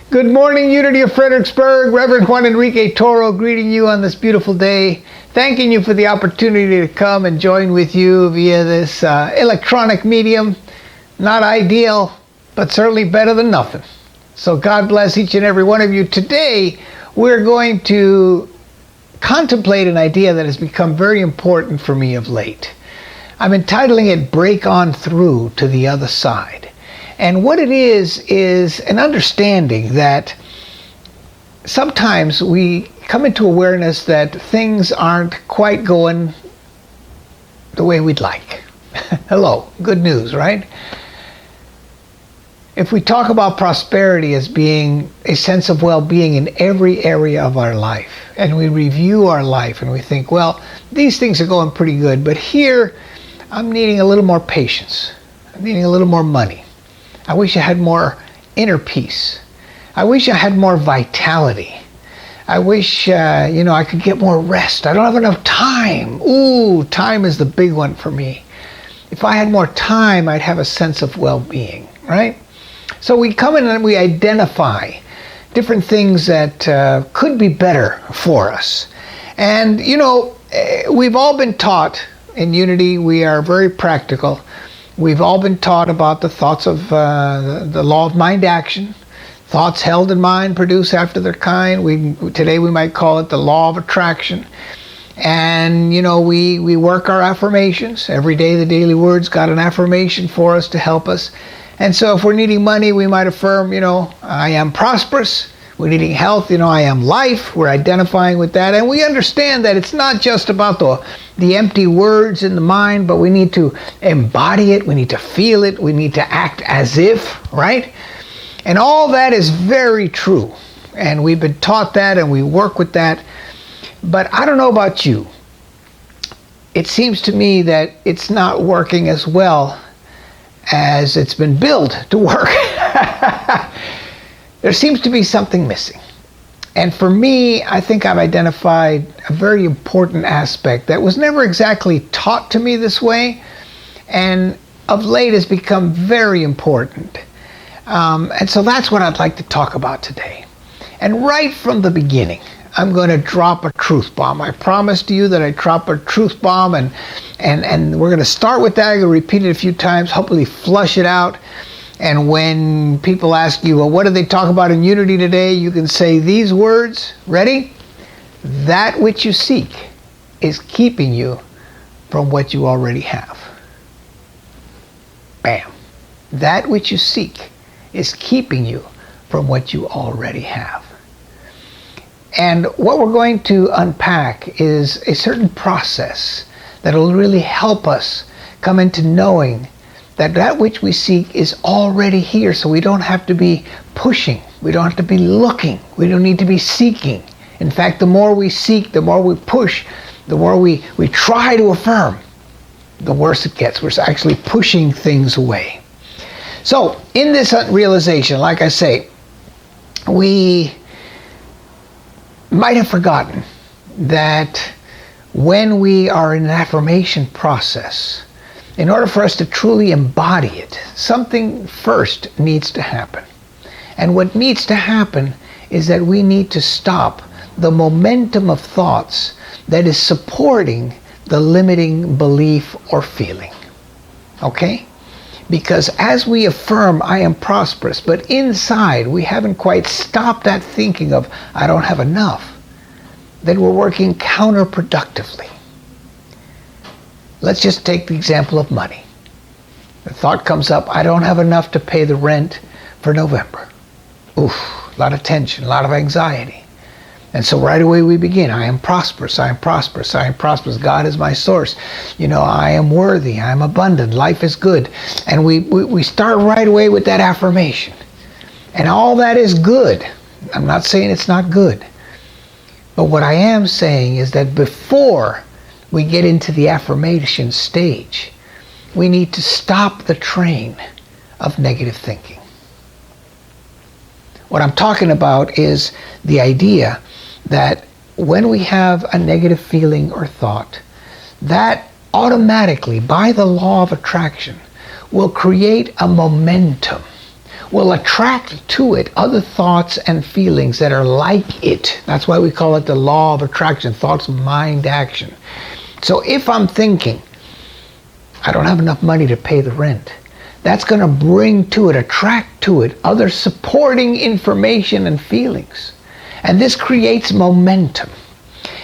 Good morning, Unity of Fredericksburg. Rev Juan Toro greeting you on this beautiful day. Thanking you for the opportunity to come and join with you via this electronic medium. Not ideal, but certainly better than nothing. So God bless each and every one of you. Today, we're going to contemplate an idea that has become very important for me of late. I'm entitling it Break On Through to the Other Side. And what it is an understanding that sometimes we come into awareness that things aren't quite going the way we'd like. Hello, good news, right? If we talk about prosperity as being a sense of well-being in every area of our life, and we review our life and we think, well, these things are going pretty good, but here I'm needing a little more patience. I'm needing a little more money. I wish I had more inner peace. I wish I had more vitality. I wish, I could get more rest. I don't have enough time. Ooh, time is the big one for me. If I had more time, I'd have a sense of well-being, right? So we come in and we identify different things that could be better for us. And, we've all been taught in Unity, we are very practical. We've all been taught about the thoughts of the law of mind action. Thoughts held in mind produce after their kind. Today we might call it the law of attraction. And, we work our affirmations. Every day the Daily Word's got an affirmation for us to help us. And so if we're needing money, we might affirm, I am prosperous. We're needing health, I am life. We're identifying with that. And we understand that it's not just about the empty words in the mind, but we need to embody it. We need to feel it. We need to act as if, right? And all that is very true. And we've been taught that and we work with that. But I don't know about you. It seems to me that it's not working as well as it's been billed to work. There seems to be something missing. And for me, I think I've identified a very important aspect that was never exactly taught to me this way, and of late has become very important. And so that's what I'd like to talk about today. And right from the beginning, I'm going to drop a truth bomb. I promised you that I'd drop a truth bomb, and we're going to start with that. I'm going to repeat it a few times, hopefully flush it out. And when people ask you, well, what did they talk about in Unity today? You can say these words. Ready? That which you seek is keeping you from what you already have. Bam. That which you seek is keeping you from what you already have. And what we're going to unpack is a certain process that will really help us come into knowing that which we seek is already here, so we don't have to be pushing. We don't have to be looking. We don't need to be seeking. In fact, the more we seek, the more we push, the more we try to affirm, the worse it gets. We're actually pushing things away. So, in this realization, like I say, we might have forgotten that when we are in an affirmation process, in order for us to truly embody it, something first needs to happen. And what needs to happen is that we need to stop the momentum of thoughts that is supporting the limiting belief or feeling. Okay? Because as we affirm, I am prosperous, but inside we haven't quite stopped that thinking of, I don't have enough, then we're working counterproductively. Let's just take the example of money. The thought comes up, I don't have enough to pay the rent for November. Oof, a lot of tension, a lot of anxiety. And so right away we begin, I am prosperous, I am prosperous, I am prosperous. God is my source. I am worthy, I am abundant, life is good. And we start right away with that affirmation. And all that is good. I'm not saying it's not good. But what I am saying is that before we get into the affirmation stage, we need to stop the train of negative thinking. What I'm talking about is the idea that when we have a negative feeling or thought, that automatically, by the law of attraction, will create a momentum will attract to it other thoughts and feelings that are like it. That's why we call it the law of attraction, thoughts, mind, action. So if I'm thinking, I don't have enough money to pay the rent, that's going to bring to it, attract to it, other supporting information and feelings. And this creates momentum.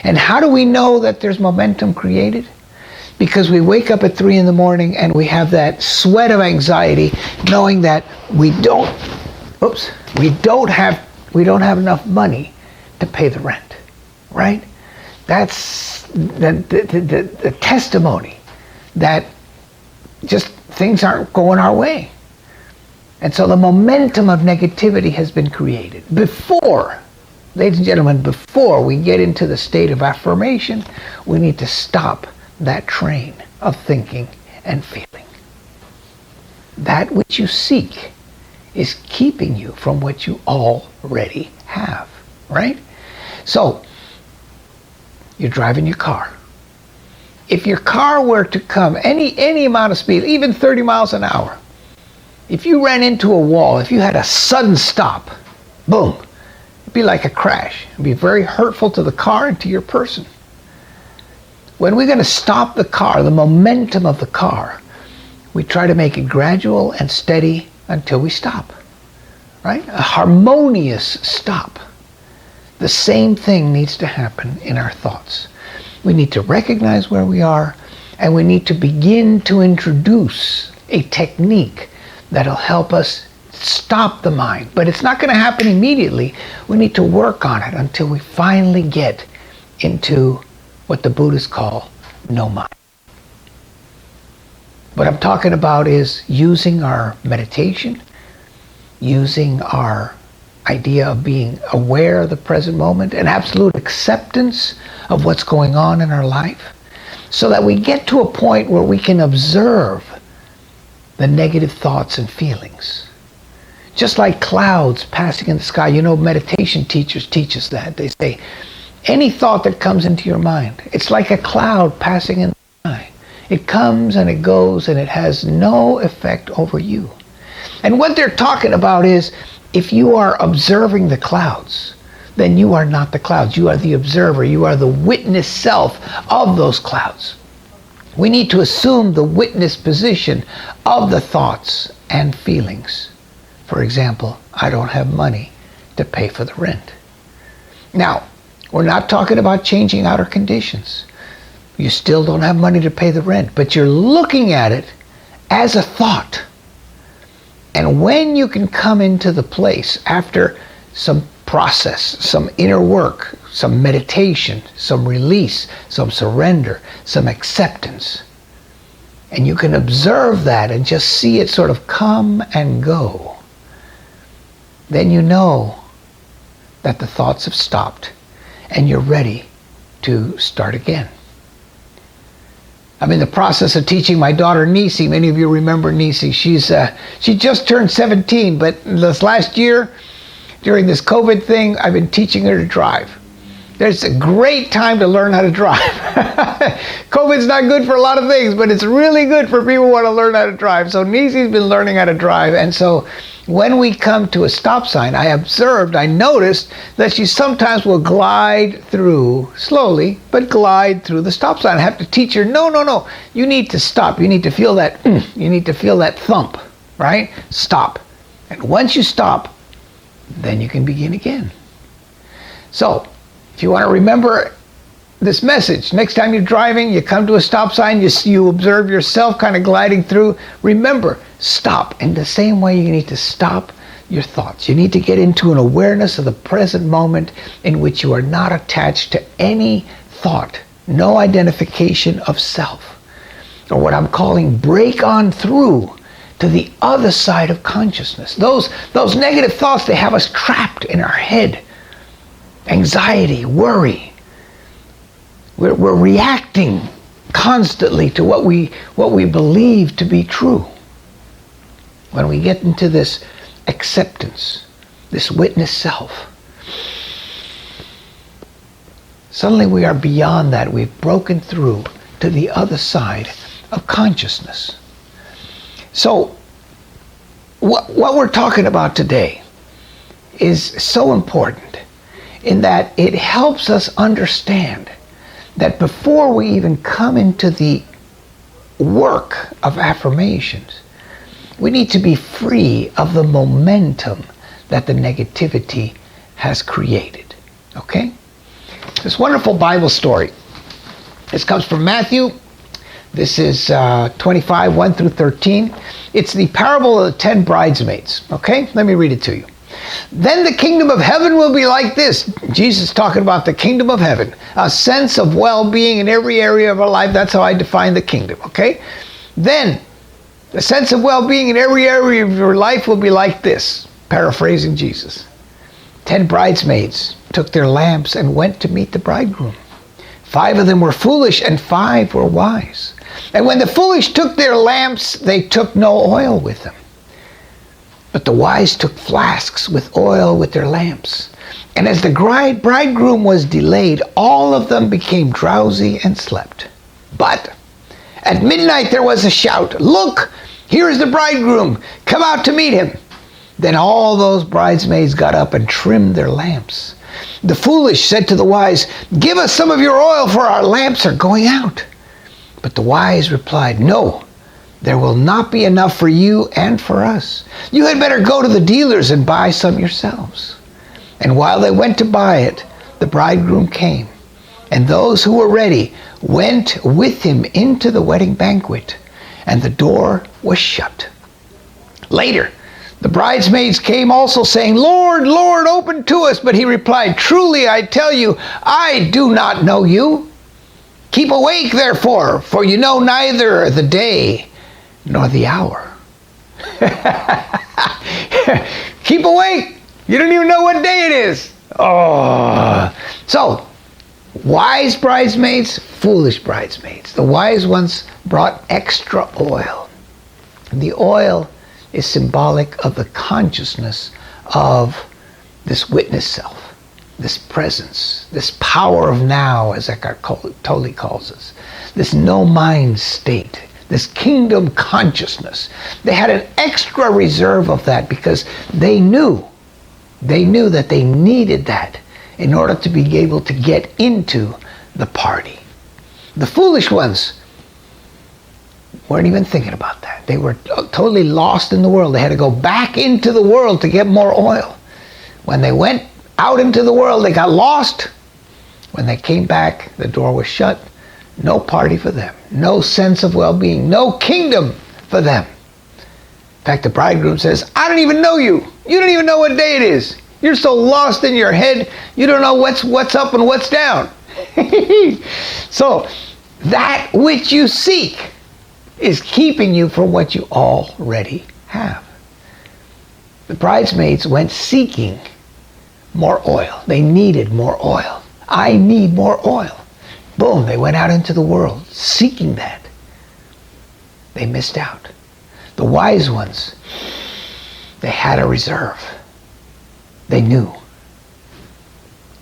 And how do we know that there's momentum created? Because we wake up at 3 in the morning and we have that sweat of anxiety, knowing that we don't have enough money to pay the rent, right? That's the testimony that just things aren't going our way. And so the momentum of negativity has been created. Before, ladies and gentlemen, before we get into the state of affirmation, we need to stop that train of thinking and feeling. That which you seek is keeping you from what you already have, right? So, you're driving your car. If your car were to come any amount of speed, even 30 miles an hour, if you ran into a wall, if you had a sudden stop, boom, it'd be like a crash. It'd be very hurtful to the car and to your person. When we're going to stop the car, the momentum of the car, we try to make it gradual and steady until we stop, right? A harmonious stop. The same thing needs to happen in our thoughts. We need to recognize where we are, and we need to begin to introduce a technique that'll help us stop the mind. But it's not going to happen immediately. We need to work on it until we finally get into what the Buddhists call no mind. What I'm talking about is using our meditation, using our idea of being aware of the present moment, and absolute acceptance of what's going on in our life, so that we get to a point where we can observe the negative thoughts and feelings. Just like clouds passing in the sky. You know, meditation teachers teach us that. They say, any thought that comes into your mind, it's like a cloud passing in the sky. It comes and it goes and it has no effect over you. And what they're talking about is, if you are observing the clouds, then you are not the clouds. You are the observer. You are the witness self of those clouds. We need to assume the witness position of the thoughts and feelings. For example, I don't have money to pay for the rent. Now, we're not talking about changing outer conditions. You still don't have money to pay the rent, but you're looking at it as a thought. And when you can come into the place after some process, some inner work, some meditation, some release, some surrender, some acceptance, and you can observe that and just see it sort of come and go, then you know that the thoughts have stopped and you're ready to start again. I'm in the process of teaching my daughter Nisi. Many of you remember Nisi. She just turned 17, but this last year, during this COVID thing, I've been teaching her to drive. There's a great time to learn how to drive. COVID's not good for a lot of things, but it's really good for people who want to learn how to drive. So Nisi's been learning how to drive, and so when we come to a stop sign, I noticed that she sometimes will glide through, slowly, but glide through the stop sign. I have to teach her, no, you need to stop. You need to feel that, you need to feel that thump, right? Stop. And once you stop, then you can begin again. So, if you want to remember this message, next time you're driving, you come to a stop sign, you observe yourself kind of gliding through, remember, stop. In the same way, you need to stop your thoughts. You need to get into an awareness of the present moment in which you are not attached to any thought, no identification of self, or what I'm calling break on through to the other side of consciousness. Those negative thoughts, they have us trapped in our head. Anxiety, worry. We're reacting constantly to what we believe to be true. When we get into this acceptance, this witness self, suddenly we are beyond that. We've broken through to the other side of consciousness. So what we're talking about today is so important in that it helps us understand that before we even come into the work of affirmations, we need to be free of the momentum that the negativity has created. Okay? This wonderful Bible story. This comes from Matthew. This is 25, 1 through 13. It's the parable of the 10 bridesmaids. Okay? Let me read it to you. Then the kingdom of heaven will be like this. Jesus is talking about the kingdom of heaven. A sense of well-being in every area of our life. That's how I define the kingdom. Okay? Then, the sense of well-being in every area of your life will be like this. Paraphrasing Jesus. 10 bridesmaids took their lamps and went to meet the bridegroom. 5 of them were foolish and 5 were wise. And when the foolish took their lamps, they took no oil with them. But the wise took flasks with oil with their lamps. And as the bridegroom was delayed, all of them became drowsy and slept. But at midnight there was a shout, "Look, here is the bridegroom. Come out to meet him." Then all those bridesmaids got up and trimmed their lamps. The foolish said to the wise, "Give us some of your oil, for our lamps are going out." But the wise replied, "No, there will not be enough for you and for us. You had better go to the dealers and buy some yourselves." And while they went to buy it, the bridegroom came, and those who were ready went with him into the wedding banquet, and the door was shut. Later, the bridesmaids came also, saying, "Lord, Lord, open to us." But he replied, "Truly I tell you, I do not know you. Keep awake, therefore, for you know neither the day nor the hour." Keep awake. You don't even know what day it is. Oh. So, wise bridesmaids, foolish bridesmaids. The wise ones brought extra oil. And the oil is symbolic of the consciousness of this witness self, this presence, this power of now, as Eckhart Tolle calls us, this no-mind state, this kingdom consciousness. They had an extra reserve of that because they knew that they needed that in order to be able to get into the party. The foolish ones weren't even thinking about that. They were totally lost in the world. They had to go back into the world to get more oil. When they went out into the world, they got lost. When they came back, the door was shut. No party for them. No sense of well-being. No kingdom for them. In fact, the bridegroom says, "I don't even know you. You don't even know what day it is. You're so lost in your head, you don't know what's up and what's down." So, that which you seek is keeping you from what you already have. The bridesmaids went seeking more oil. They needed more oil. I need more oil. Boom, they went out into the world seeking that. They missed out. The wise ones, they had a reserve. They knew.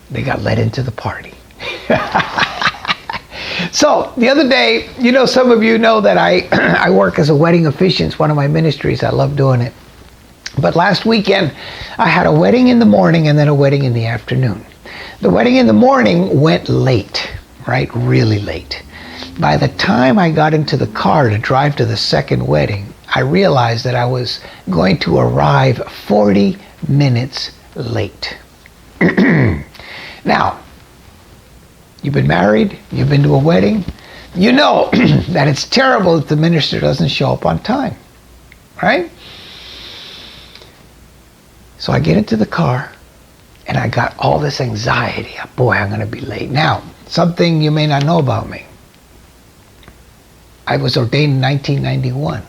They got let into the party. So, the other day, some of you know that I work as a wedding officiant. It's one of my ministries. I love doing it. But last weekend, I had a wedding in the morning and then a wedding in the afternoon. The wedding in the morning went late, right? Really late. By the time I got into the car to drive to the second wedding, I realized that I was going to arrive 40 minutes late. Now, you've been married, you've been to a wedding, you know that it's terrible if the minister doesn't show up on time, right? So I get into the car, and I got all this anxiety. Boy, I'm going to be late. Now, something you may not know about me. I was ordained in 1991.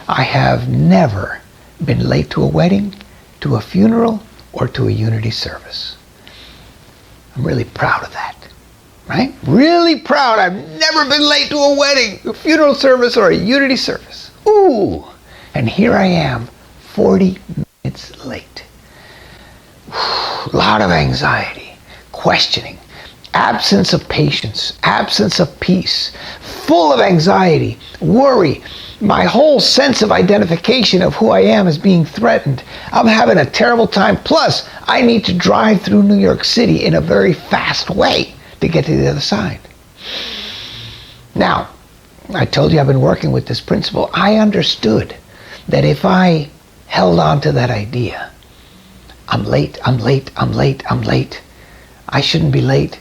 I have never been late to a wedding, to a funeral, or to a unity service. I'm really proud of that, right? Really proud. I've never been late to a wedding, a funeral service, or a unity service. Ooh, and here I am, 40 minutes late. A lot of anxiety, questioning, absence of patience, absence of peace, full of anxiety, worry. My whole sense of identification of who I am is being threatened. I'm having a terrible time. Plus, I need to drive through New York City in a very fast way to get to the other side. Now, I told you I've been working with this principle. I understood that if I held on to that idea, I'm late, I'm late, I'm late, I'm late. I shouldn't be late.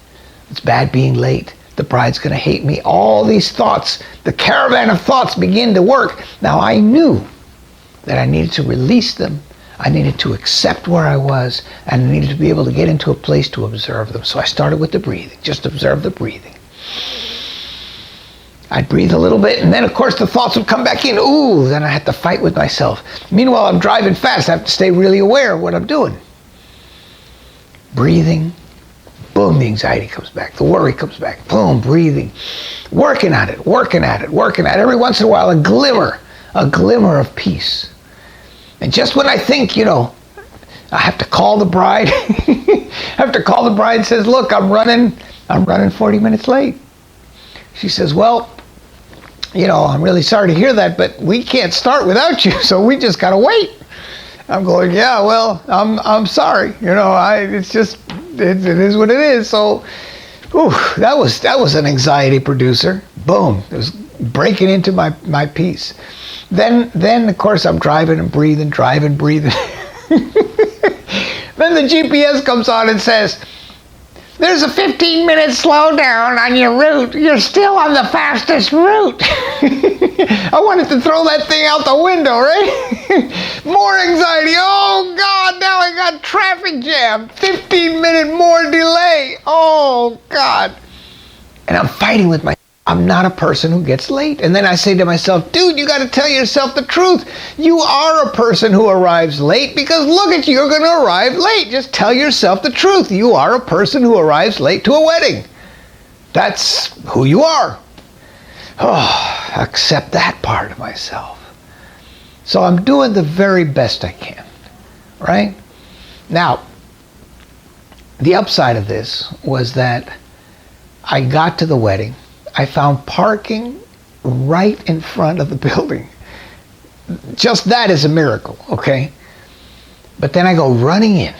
It's bad being late. The bride's going to hate me. All these thoughts, the caravan of thoughts begin to work. Now I knew that I needed to release them. I needed to accept where I was, and I needed to be able to get into a place to observe them. So I started with the breathing. Just observe the breathing. I'd breathe a little bit, and then of course the thoughts would come back in. Ooh, then I had to fight with myself. Meanwhile, I'm driving fast. I have to stay really aware of what I'm doing. Breathing. Boom, the anxiety comes back. The worry comes back. Boom, breathing. Working at it, working at it, working at it. Every once in a while, a glimmer of peace. And just when I think, I have to call the bride. I have to call the bride and says, look, I'm running 40 minutes late. She says, well, I'm really sorry to hear that, but we can't start without you, so we just got to wait. I'm going, yeah, well, I'm sorry. It's just, it is what it is. So, that was an anxiety producer. Boom, it was breaking into my peace. Then of course I'm driving and breathing. Then the GPS comes on and says, there's a 15-minute slowdown on your route. You're still on the fastest route. I wanted to throw that thing out the window, right? More anxiety. Oh, God, now I got traffic jam. 15-minute more delay. Oh, God. And I'm fighting with myself. I'm not a person who gets late. And then I say to myself, dude, you got to tell yourself the truth. You are a person who arrives late because look at you, you're going to arrive late. Just tell yourself the truth. You are a person who arrives late to a wedding. That's who you are. Oh, accept that part of myself. So I'm doing the very best I can, right? Now, the upside of this was that I got to the wedding. I found parking right in front of the building. Just that is a miracle, okay? But then I go running in.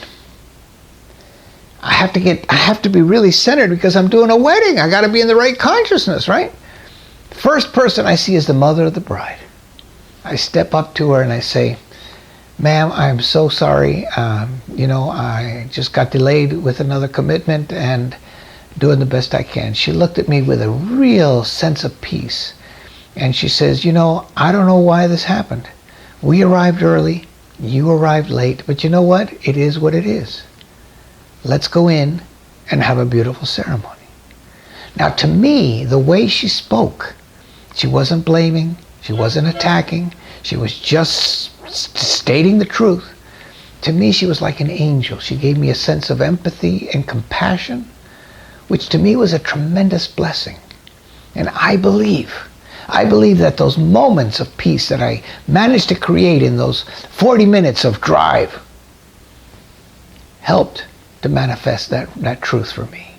I have to be really centered because I'm doing a wedding. I got to be in the right consciousness, right? First person I see is the mother of the bride. I step up to her and I say, ma'am, I'm so sorry. I just got delayed with another commitment and doing the best I can. She looked at me with a real sense of peace. And she says, I don't know why this happened. We arrived early, you arrived late, but you know what? It is what it is. Let's go in and have a beautiful ceremony. Now, to me, the way she spoke, she wasn't blaming, she wasn't attacking, she was just stating the truth. To me, she was like an angel. She gave me a sense of empathy and compassion, which to me was a tremendous blessing. And I believe that those moments of peace that I managed to create in those 40 minutes of drive helped to manifest that truth for me.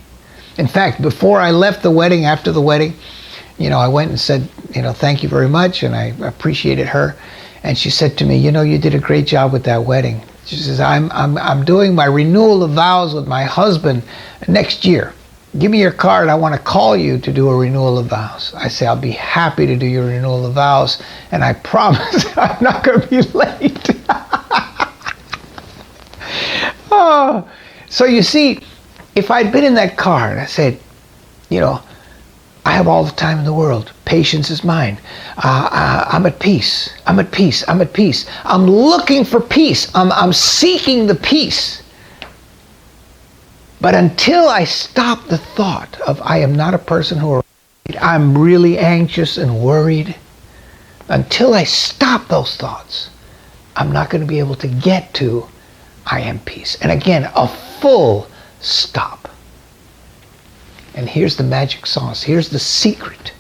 In fact, before I left the wedding, after the wedding, I went and said, thank you very much, and I appreciated her. And she said to me, you did a great job with that wedding. She says, I'm doing my renewal of vows with my husband next year. Give me your card. I want to call you to do a renewal of vows. I say, I'll be happy to do your renewal of vows, and I promise I'm not going to be late. Oh. So you see, if I'd been in that car and I said, I have all the time in the world. Patience is mine. I'm at peace. I'm at peace. I'm at peace. I'm looking for peace. I'm seeking the peace. But until I stop the thought of I am not a person who I'm really anxious and worried, until I stop those thoughts, I'm not going to be able to get to I am peace. And again, a full stop. And here's the magic sauce. Here's the secret.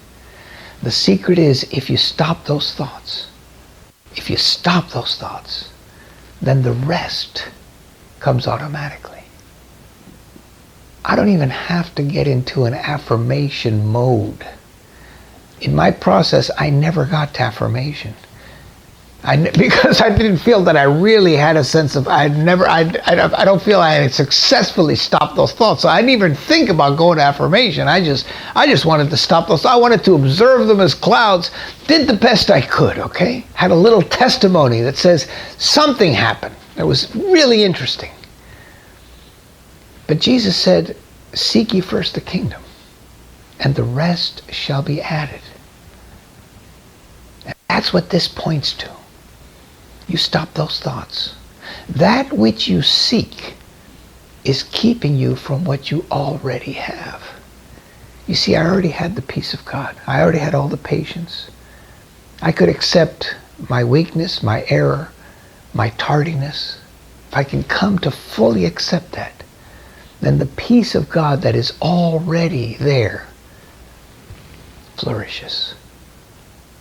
The secret is if you stop those thoughts, then the rest comes automatically. I don't even have to get into an affirmation mode. in my process, I never got to affirmation. Because I didn't feel that I really had a sense of, I don't feel I had successfully stopped those thoughts. So I didn't even think about going to affirmation. I just wanted to stop those. I wanted to observe them as clouds, did the best I could, okay? Had a little testimony that says something happened. It was really interesting. But Jesus said, seek ye first the kingdom, and the rest shall be added. And that's what this points to. You stop those thoughts. That which you seek is keeping you from what you already have. You see, I already had the peace of God. I already had all the patience. I could accept my weakness, my error, my tardiness. If I can come to fully accept that, then the peace of God that is already there flourishes.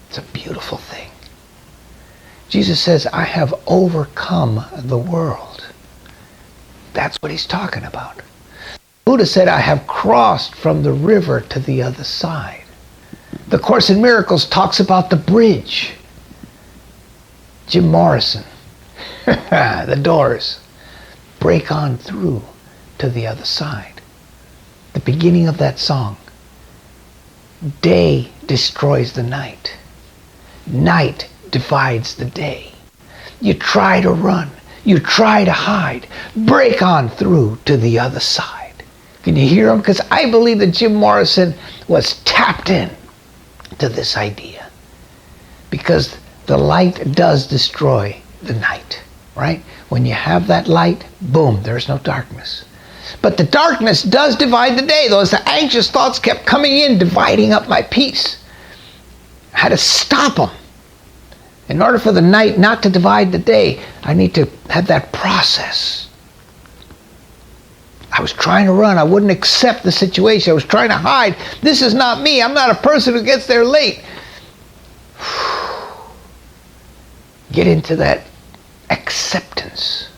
It's a beautiful thing. Jesus says, I have overcome the world. That's what he's talking about. Buddha said, I have crossed from the river to the other side. The Course in Miracles talks about the bridge. Jim Morrison, the Doors, break on through to the other side. The beginning of that song, day destroys the night. Night divides the day. You try to run. You try to hide. Break on through to the other side. Can you hear him? Because I believe that Jim Morrison was tapped in to this idea. Because the light does destroy the night, right? When you have that light, boom, there's no darkness. But the darkness does divide the day. Those anxious thoughts kept coming in, dividing up my peace. I had to stop them. In order for the night not to divide the day, I need to have that process. I was trying to run. I wouldn't accept the situation. I was trying to hide. This is not me. I'm not a person who gets there late. Get into that acceptance.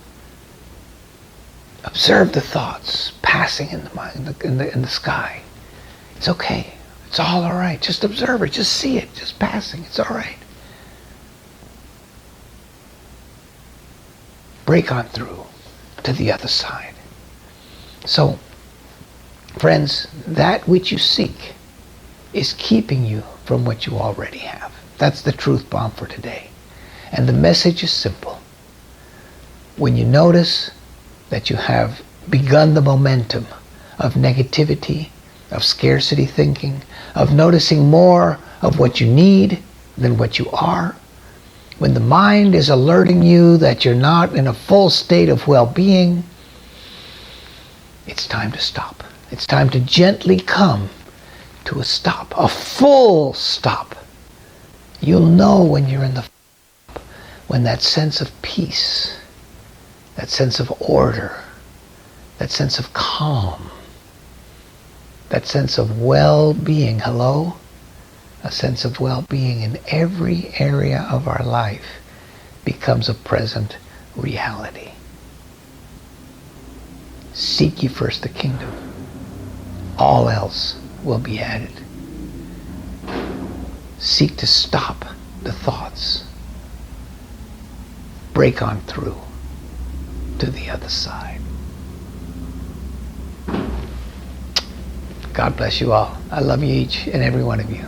Observe the thoughts passing in the mind, in the sky. It's okay. It's all right. Just observe it. Just see it. Just passing. It's all right. Break on through to the other side. So, friends, that which you seek is keeping you from what you already have. That's the truth bomb for today. And the message is simple. When you notice that you have begun the momentum of negativity, of scarcity thinking, of noticing more of what you need than what you are, when the mind is alerting you that you're not in a full state of well-being, it's time to stop. It's time to gently come to a stop, a full stop. You'll know when you're in the when that sense of peace, that sense of order, that sense of calm, that sense of well-being, hello? A sense of well-being in every area of our life becomes a present reality. Seek ye first the kingdom. All else will be added. Seek to stop the thoughts. Break on through to the other side. God bless you all. I love you each and every one of you.